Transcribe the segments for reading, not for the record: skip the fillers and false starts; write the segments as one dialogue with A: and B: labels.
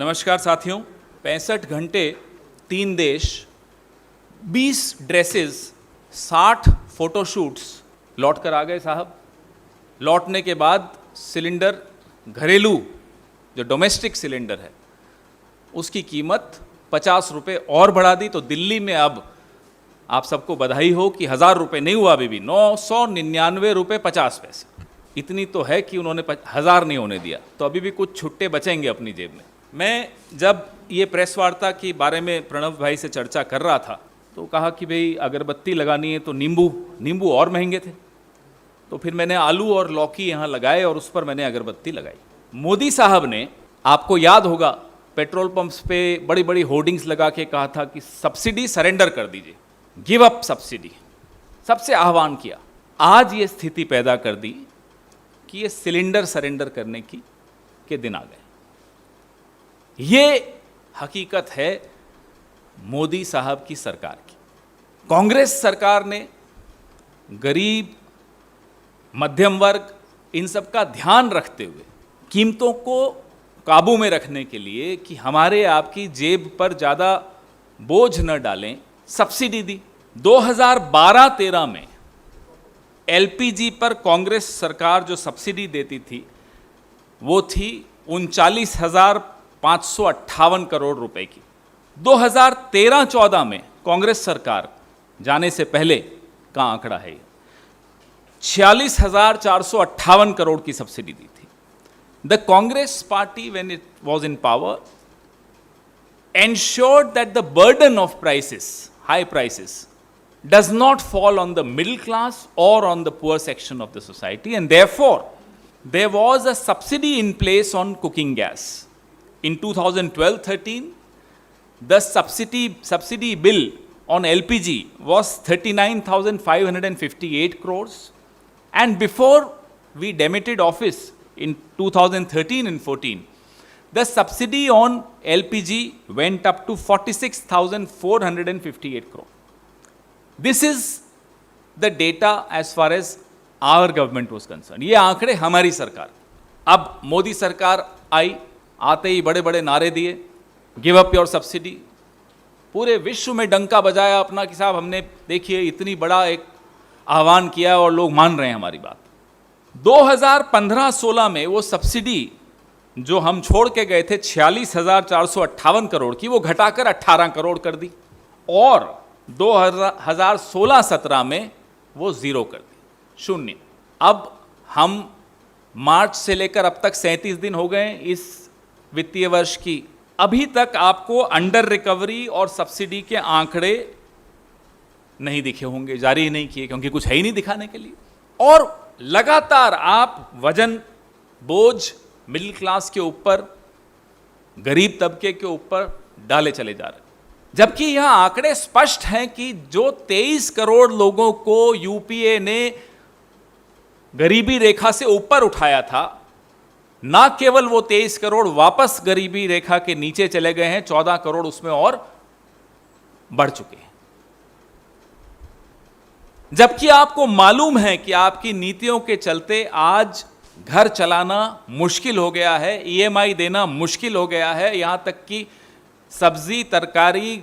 A: नमस्कार साथियों। 65 घंटे 3 देश, 20 ड्रेसेस, 60 फोटोशूट्स, लौट कर आ गए साहब। लौटने के बाद सिलेंडर, घरेलू जो डोमेस्टिक सिलेंडर है, उसकी कीमत 50 रुपये और बढ़ा दी। तो दिल्ली में अब आप सबको बधाई हो कि 1000 रुपये नहीं हुआ, अभी भी 999 रुपये 50 पैसे। इतनी तो है कि उन्होंने 1000 नहीं होने दिया, तो अभी भी कुछ छुट्टे बचेंगे अपनी जेब में। मैं जब ये प्रेस वार्ता के बारे में प्रणव भाई से चर्चा कर रहा था तो कहा कि भाई अगरबत्ती लगानी है तो नींबू और महंगे थे, तो फिर मैंने आलू और लौकी यहाँ लगाए और उस पर मैंने अगरबत्ती लगाई। मोदी साहब ने, आपको याद होगा, पेट्रोल पंप्स पे बड़ी बड़ी होर्डिंग्स लगा के कहा था कि सब्सिडी सरेंडर कर दीजिए, गिव अप सब्सिडी, सबसे आह्वान किया। आज ये स्थिति पैदा कर दी कि ये सिलेंडर सरेंडर करने के दिन आ गए। ये हकीकत है मोदी साहब की सरकार की। कांग्रेस सरकार ने गरीब, मध्यम वर्ग, इन सब का ध्यान रखते हुए कीमतों को काबू में रखने के लिए कि हमारे आपकी जेब पर ज़्यादा बोझ न डालें, सब्सिडी दी। 2012-13 में एलपीजी पर कांग्रेस सरकार जो सब्सिडी देती थी वो थी 39,558 करोड़ रुपए की। 2013-14 में कांग्रेस सरकार जाने से पहले का आंकड़ा है, 46,458 करोड़ की सब्सिडी दी थी। The Congress party when it was in power ensured that the burden of prices, high prices, does not fall on the middle class or on the poor section of the society, and therefore there was a subsidy in place on cooking gas. In 2012-13, the subsidy bill on LPG was 39,558 crores, and before we demitted office in 2013 and 14, the subsidy on LPG went up to 46,458 crore. This is the data as far as our government was concerned. ये आंकड़े हमारी सरकार। अब मोदी सरकार आई, आते ही बड़े बड़े नारे दिए, गिव अप योर सब्सिडी, पूरे विश्व में डंका बजाया अपना कि साहब हमने, देखिए इतनी बड़ा एक आह्वान किया और लोग मान रहे हैं हमारी बात। 2015-16 में वो सब्सिडी जो हम छोड़ के गए थे 46,458 करोड़ की, वो घटाकर 18 करोड़ कर दी, और 2016-17 में वो जीरो कर दी, 0। अब हम मार्च से लेकर अब तक 37 दिन हो गए इस वित्तीय वर्ष की, अभी तक आपको अंडर रिकवरी और सब्सिडी के आंकड़े नहीं दिखे होंगे, जारी नहीं किए, क्योंकि कुछ है ही नहीं दिखाने के लिए। और लगातार आप वजन, बोझ मिडिल क्लास के ऊपर, गरीब तबके के ऊपर डाले चले जा रहे, जबकि यह आंकड़े स्पष्ट हैं कि जो 23 करोड़ लोगों को यूपीए ने गरीबी रेखा से ऊपर उठाया था, ना केवल वो 23 करोड़ वापस गरीबी रेखा के नीचे चले गए हैं, 14 करोड़ उसमें और बढ़ चुके हैं। जबकि आपको मालूम है कि आपकी नीतियों के चलते आज घर चलाना मुश्किल हो गया है, ईएमआई देना मुश्किल हो गया है, यहां तक कि सब्जी, तरकारी,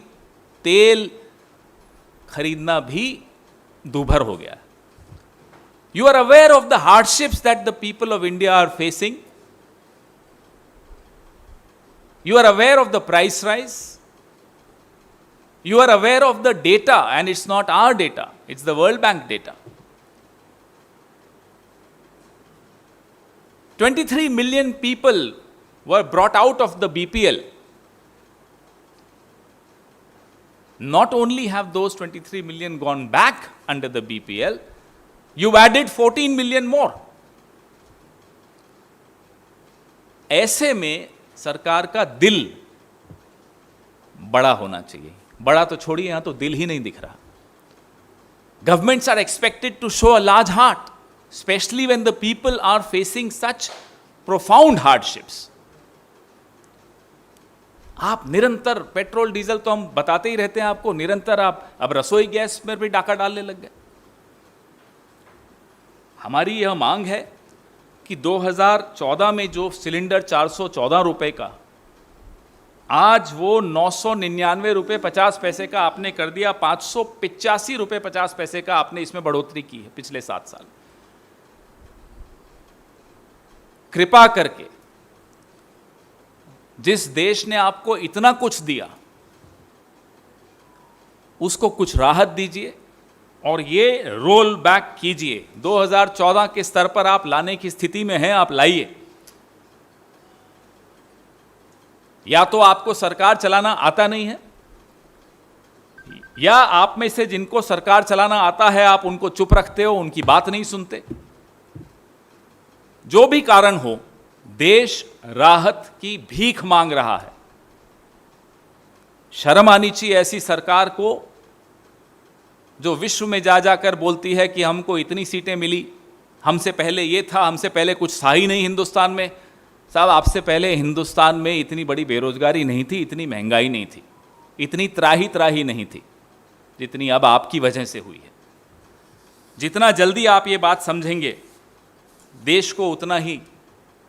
A: तेल खरीदना भी दूभर हो गया है। You are aware of the hardships that the people of India are facing, you are aware of the price rise, you are aware of the data, and it's not our data, it's the World Bank data. 23 million people were brought out of the BPL. Not only have those 23 million gone back under the BPL, you've added 14 million more. ऐसे में सरकार का दिल बड़ा होना चाहिए। बड़ा तो छोड़िए, यहां तो दिल ही नहीं दिख रहा। Governments are expected to show a large heart, especially when the people are facing such profound hardships. आप निरंतर पेट्रोल डीजल तो हम बताते ही रहते हैं आपको, निरंतर आप अब रसोई गैस में भी डाका डालने लग गए। हमारी यह मांग है कि 2014 में जो सिलेंडर 414 रुपए का आज वो 999 रुपये 50 पैसे का आपने कर दिया, 585 रुपये 50 पैसे का आपने इसमें बढ़ोतरी की है पिछले 7 साल। कृपा करके जिस देश ने आपको इतना कुछ दिया उसको कुछ राहत दीजिए और ये रोल बैक कीजिए। 2014 के स्तर पर आप लाने की स्थिति में हैं, आप लाइए। या तो आपको सरकार चलाना आता नहीं है, या आप में से जिनको सरकार चलाना आता है आप उनको चुप रखते हो, उनकी बात नहीं सुनते। जो भी कारण हो, देश राहत की भीख मांग रहा है। शर्म आनी चाहिए ऐसी सरकार को जो विश्व में जा जाकर बोलती है कि हमको इतनी सीटें मिली, हमसे पहले ये था, हमसे पहले कुछ था ही नहीं हिंदुस्तान में। साहब, आपसे पहले हिंदुस्तान में इतनी बड़ी बेरोजगारी नहीं थी, इतनी महंगाई नहीं थी, इतनी त्राही नहीं थी जितनी अब आपकी वजह से हुई है। जितना जल्दी आप ये बात समझेंगे, देश को उतना ही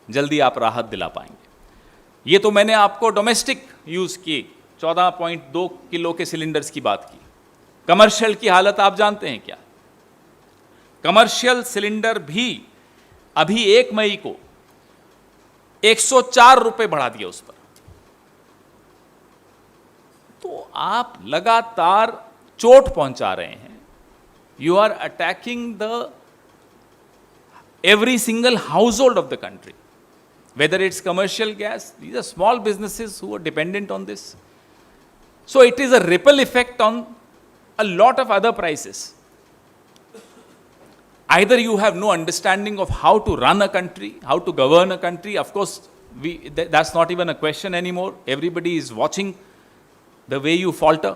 A: जल्दी आप राहत दिला पाएंगे। ये तो मैंने आपको डोमेस्टिक यूज़ की 14.2 किलो के सिलेंडर्स की बात की। कमर्शियल की हालत आप जानते हैं क्या? कमर्शियल सिलेंडर भी अभी 1 मई को 104 रुपए बढ़ा दिया उस पर। तो आप लगातार चोट पहुंचा रहे हैं। You are attacking the every single household of the country, whether it's commercial gas. These are small businesses who are dependent on this. So it is a ripple effect on a lot of other prices. Either you have no understanding of how to run a country, how to govern a country. Of course, that's not even a question anymore. Everybody is watching the way you falter.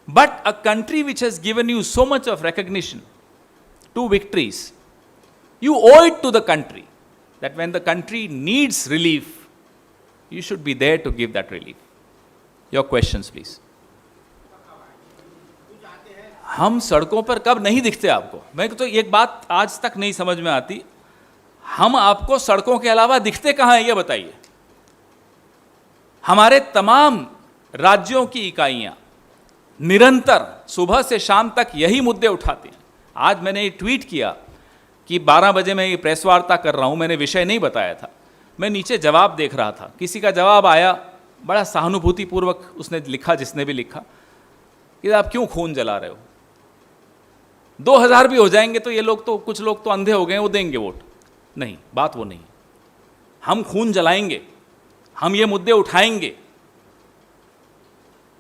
A: But a country which has given you so much of recognition, 2 victories, you owe it to the country that when the country needs relief, you should be there to give that relief. Your questions, please. हम सड़कों पर कब नहीं दिखते आपको? मैं तो एक बात आज तक नहीं समझ में आती, हम आपको सड़कों के अलावा दिखते कहाँ हैं ये बताइए। हमारे तमाम राज्यों की इकाइयां निरंतर सुबह से शाम तक यही मुद्दे उठाती हैं। आज मैंने ट्वीट किया कि 12 बजे मैं ये प्रेस वार्ता कर रहा हूँ, मैंने विषय नहीं बताया था। मैं नीचे जवाब देख रहा था, किसी का जवाब आया, बड़ा सहानुभूतिपूर्वक उसने लिखा, जिसने भी लिखा कि आप क्यों खून जला रहे हो, 2000 भी हो जाएंगे तो ये लोग तो, कुछ लोग तो अंधे हो गए, वो देंगे वोट। नहीं, बात वो नहीं। हम खून जलाएंगे, हम ये मुद्दे उठाएंगे।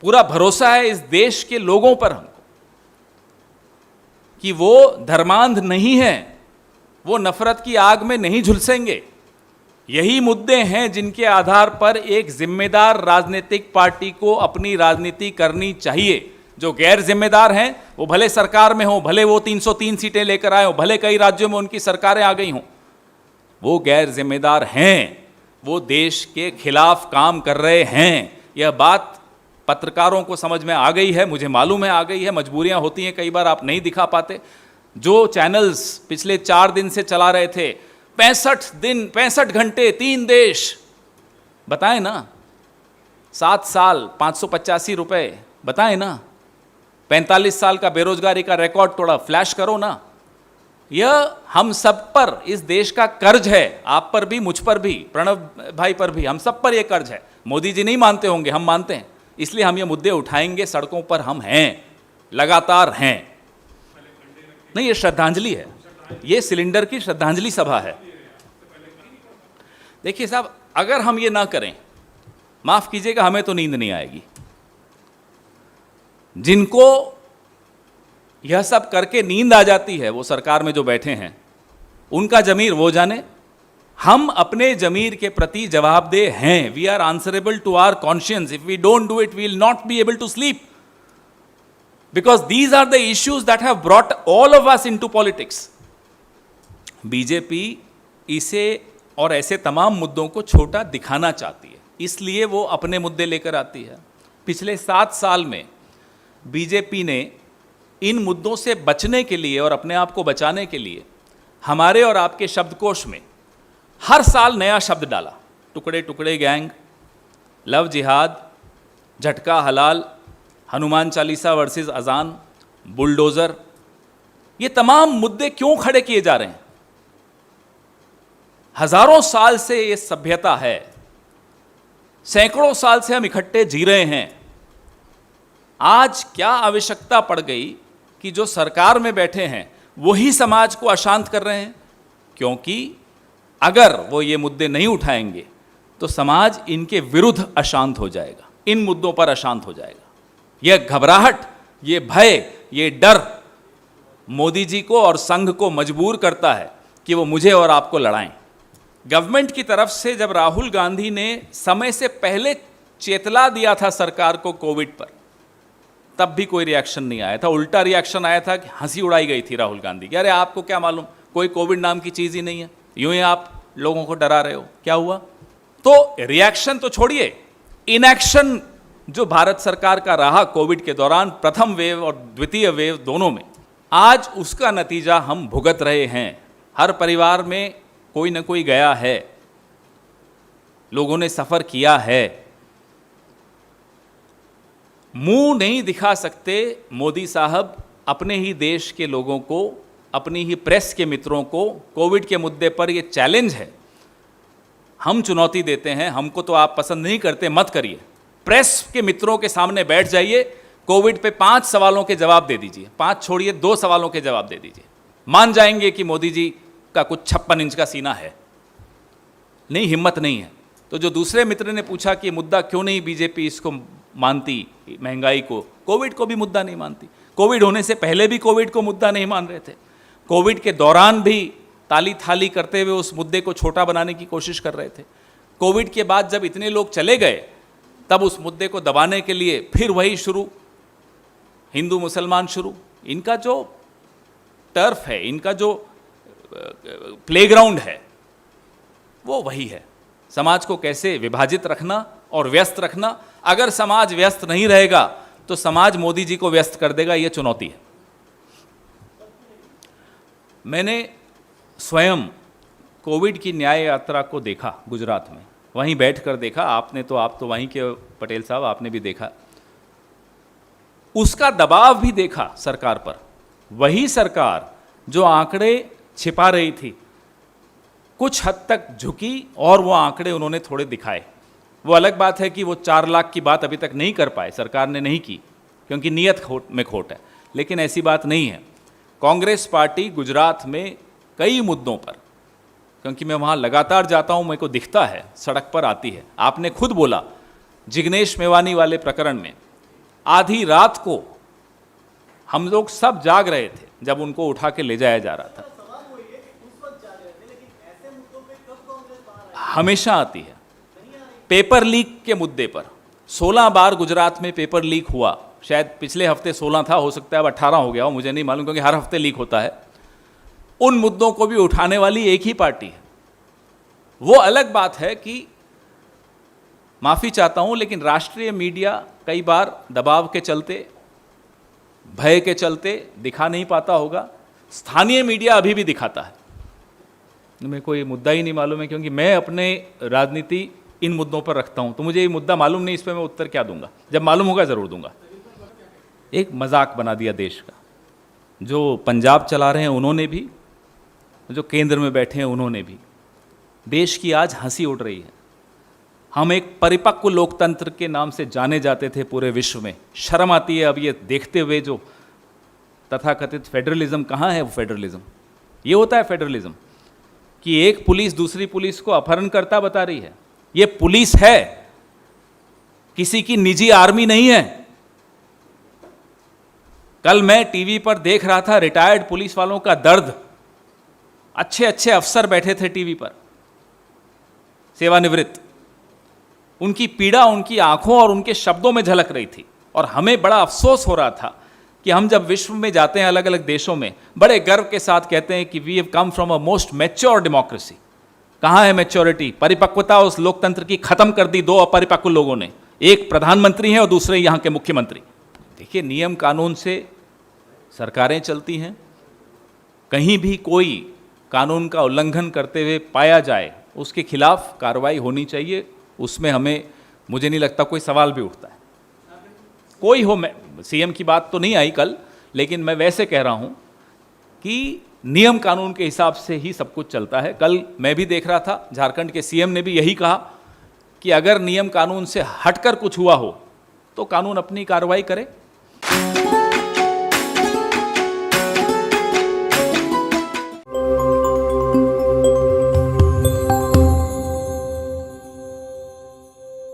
A: पूरा भरोसा है इस देश के लोगों पर हमको कि वो धर्मांध नहीं है, वो नफरत की आग में नहीं झुलसेंगे। यही मुद्दे हैं जिनके आधार पर एक जिम्मेदार राजनीतिक पार्टी को अपनी राजनीति करनी चाहिए। जो गैर जिम्मेदार हैं वो भले सरकार में हो, भले वो 303 सीटें लेकर आए हो, भले कई राज्यों में उनकी सरकारें आ गई हों, वो गैर जिम्मेदार हैं, वो देश के खिलाफ काम कर रहे हैं। यह बात पत्रकारों को समझ में आ गई है, मुझे मालूम है आ गई है। मजबूरियां होती हैं, कई बार आप नहीं दिखा पाते। जो चैनल्स पिछले 4 दिन से चला रहे थे 65 घंटे 3 देश, बताएं ना, 7 साल 585 रुपए, बताएं ना, 45 साल का बेरोजगारी का रिकॉर्ड तोड़ा, फ्लैश करो ना। यह हम सब पर, इस देश का कर्ज है, आप पर भी, मुझ पर भी, प्रणव भाई पर भी, हम सब पर यह कर्ज है। मोदी जी नहीं मानते होंगे, हम मानते हैं, इसलिए हम ये मुद्दे उठाएंगे। सड़कों पर हम हैं, लगातार हैं। नहीं, ये श्रद्धांजलि है, ये सिलेंडर की श्रद्धांजलि सभा है। देखिए साहब, अगर हम ये ना करें, माफ कीजिएगा, हमें तो नींद नहीं आएगी। जिनको यह सब करके नींद आ जाती है, वो सरकार में जो बैठे हैं, उनका जमीर वो जाने। हम अपने जमीर के प्रति जवाबदेह हैं। We are answerable to our conscience. If we don't do it, we will not be able to sleep, because these are the issues that have brought all of us into politics. BJP इसे और ऐसे तमाम मुद्दों को छोटा दिखाना चाहती है, इसलिए वो अपने मुद्दे लेकर आती है। पिछले 7 साल में बीजेपी ने इन मुद्दों से बचने के लिए और अपने आप को बचाने के लिए हमारे और आपके शब्दकोश में हर साल नया शब्द डाला। टुकड़े टुकड़े गैंग, लव जिहाद, झटका हलाल, हनुमान चालीसा वर्सेस अजान, बुलडोज़र, ये तमाम मुद्दे क्यों खड़े किए जा रहे हैं? हजारों साल से ये सभ्यता है, सैकड़ों साल से हम इकट्ठे जी रहे हैं। आज क्या आवश्यकता पड़ गई कि जो सरकार में बैठे हैं वही समाज को अशांत कर रहे हैं? क्योंकि अगर वो ये मुद्दे नहीं उठाएंगे तो समाज इनके विरुद्ध अशांत हो जाएगा, इन मुद्दों पर अशांत हो जाएगा। यह घबराहट, ये भय, ये डर मोदी जी को और संघ को मजबूर करता है कि वो मुझे और आपको लड़ाएं। गवर्नमेंट की तरफ से जब राहुल गांधी ने समय से पहले चेतला दिया था सरकार को कोविड पर, तब भी कोई रिएक्शन नहीं आया था। उल्टा रिएक्शन आया था कि हंसी उड़ाई गई थी राहुल गांधी की, अरे आपको क्या मालूम, कोई कोविड नाम की चीज़ ही नहीं है, यूं ही आप लोगों को डरा रहे हो। क्या हुआ? तो रिएक्शन तो छोड़िए, इनएक्शन जो भारत सरकार का रहा कोविड के दौरान, प्रथम वेव और द्वितीय वेव दोनों में, आज उसका नतीजा हम भुगत रहे हैं। हर परिवार में कोई ना कोई गया है, लोगों ने सफ़र किया है। मुंह नहीं दिखा सकते मोदी साहब अपने ही देश के लोगों को, अपनी ही प्रेस के मित्रों को। कोविड के मुद्दे पर ये चैलेंज है, हम चुनौती देते हैं, हमको तो आप पसंद नहीं करते, मत करिए। प्रेस के मित्रों के सामने बैठ जाइए, कोविड पे 5 सवालों के जवाब दे दीजिए, 5 छोड़िए 2 सवालों के जवाब दे दीजिए, मान जाएंगे कि मोदी जी का कुछ 56 इंच का सीना है। नहीं, हिम्मत नहीं है। तो जो दूसरे मित्र ने पूछा कि मुद्दा क्यों नहीं बीजेपी इसको मानती, महंगाई को, कोविड को भी मुद्दा नहीं मानती। कोविड होने से पहले भी कोविड को मुद्दा नहीं मान रहे थे, कोविड के दौरान भी ताली थाली करते हुए उस मुद्दे को छोटा बनाने की कोशिश कर रहे थे। कोविड के बाद जब इतने लोग चले गए, तब उस मुद्दे को दबाने के लिए फिर वही शुरू, हिंदू मुसलमान शुरू। इनका जो टर्फ है, इनका जो प्लेग्राउंड है, वो वही है, समाज को कैसे विभाजित रखना और व्यस्त रखना। अगर समाज व्यस्त नहीं रहेगा तो समाज मोदी जी को व्यस्त कर देगा, ये चुनौती है। मैंने स्वयं कोविड की न्याय यात्रा को देखा गुजरात में, वहीं बैठकर देखा। आप तो वहीं के पटेल साहब, आपने भी देखा। उसका दबाव भी देखा सरकार पर। वही सरकार जो आंकड़े छिपा रही थी, कुछ हद तक झुकी और वो आंकड़े उन्होंने थोड़े दिखाए। वो अलग बात है कि वो 4 लाख की बात अभी तक नहीं कर पाए, सरकार ने नहीं की, क्योंकि नीयत में खोट है। लेकिन ऐसी बात नहीं है। कांग्रेस पार्टी गुजरात में कई मुद्दों पर, क्योंकि मैं वहाँ लगातार जाता हूँ, मेरे को दिखता है, सड़क पर आती है। आपने खुद बोला जिग्नेश मेवानी वाले प्रकरण में, आधी रात को हम लोग सब जाग रहे थे जब उनको उठा के ले जाया जा रहा था। हमेशा आती है। पेपर लीक के मुद्दे पर 16 बार गुजरात में पेपर लीक हुआ। शायद पिछले हफ्ते 16 था, हो सकता है अब 18 हो गया हो, मुझे नहीं मालूम, क्योंकि हर हफ्ते लीक होता है। उन मुद्दों को भी उठाने वाली एक ही पार्टी है। वो अलग बात है कि, माफ़ी चाहता हूं, लेकिन राष्ट्रीय मीडिया कई बार दबाव के चलते, भय के चलते दिखा नहीं पाता होगा। स्थानीय मीडिया अभी भी दिखाता है। मेरे को ये मुद्दा ही नहीं मालूम है, क्योंकि मैं अपने राजनीति इन मुद्दों पर रखता हूं, तो मुझे ये मुद्दा मालूम नहीं, इस पर मैं उत्तर क्या दूंगा। जब मालूम होगा ज़रूर दूंगा। एक मजाक बना दिया देश का। जो पंजाब चला रहे हैं उन्होंने भी, जो केंद्र में बैठे हैं उन्होंने भी। देश की आज हंसी उड़ रही है। हम एक परिपक्व लोकतंत्र के नाम से जाने जाते थे पूरे विश्व में। शर्म आती है अब ये देखते हुए, जो तथाकथित फेडरलिज्म कहाँ है वो फेडरलिज्म। ये होता है फेडरलिज्म कि एक पुलिस दूसरी पुलिस को अपहरणकर्ता बता रही है। ये पुलिस है, किसी की निजी आर्मी नहीं है। कल मैं टीवी पर देख रहा था रिटायर्ड पुलिस वालों का दर्द। अच्छे अच्छे अफसर बैठे थे टीवी पर, सेवानिवृत्त। उनकी पीड़ा उनकी आंखों और उनके शब्दों में झलक रही थी। और हमें बड़ा अफसोस हो रहा था कि हम जब विश्व में जाते हैं, अलग अलग देशों में, बड़े गर्व के साथ कहते हैं कि we have come from a most mature democracy. कहाँ है मैच्योरिटी, परिपक्वता उस लोकतंत्र की खत्म कर दी 2 अपरिपक्व लोगों ने। एक प्रधानमंत्री हैं और दूसरे यहाँ के मुख्यमंत्री। देखिए, नियम कानून से सरकारें चलती हैं। कहीं भी कोई कानून का उल्लंघन करते हुए पाया जाए, उसके खिलाफ कार्रवाई होनी चाहिए। उसमें हमें मुझे नहीं लगता कोई सवाल भी उठता है। कोई हो, मैं सीएम की बात तो नहीं आई कल, लेकिन मैं वैसे कह रहा हूं कि नियम कानून के हिसाब से ही सब कुछ चलता है। कल मैं भी देख रहा था, झारखंड के सीएम ने भी यही कहा कि अगर नियम कानून से हटकर कुछ हुआ हो तो कानून अपनी कार्रवाई करे।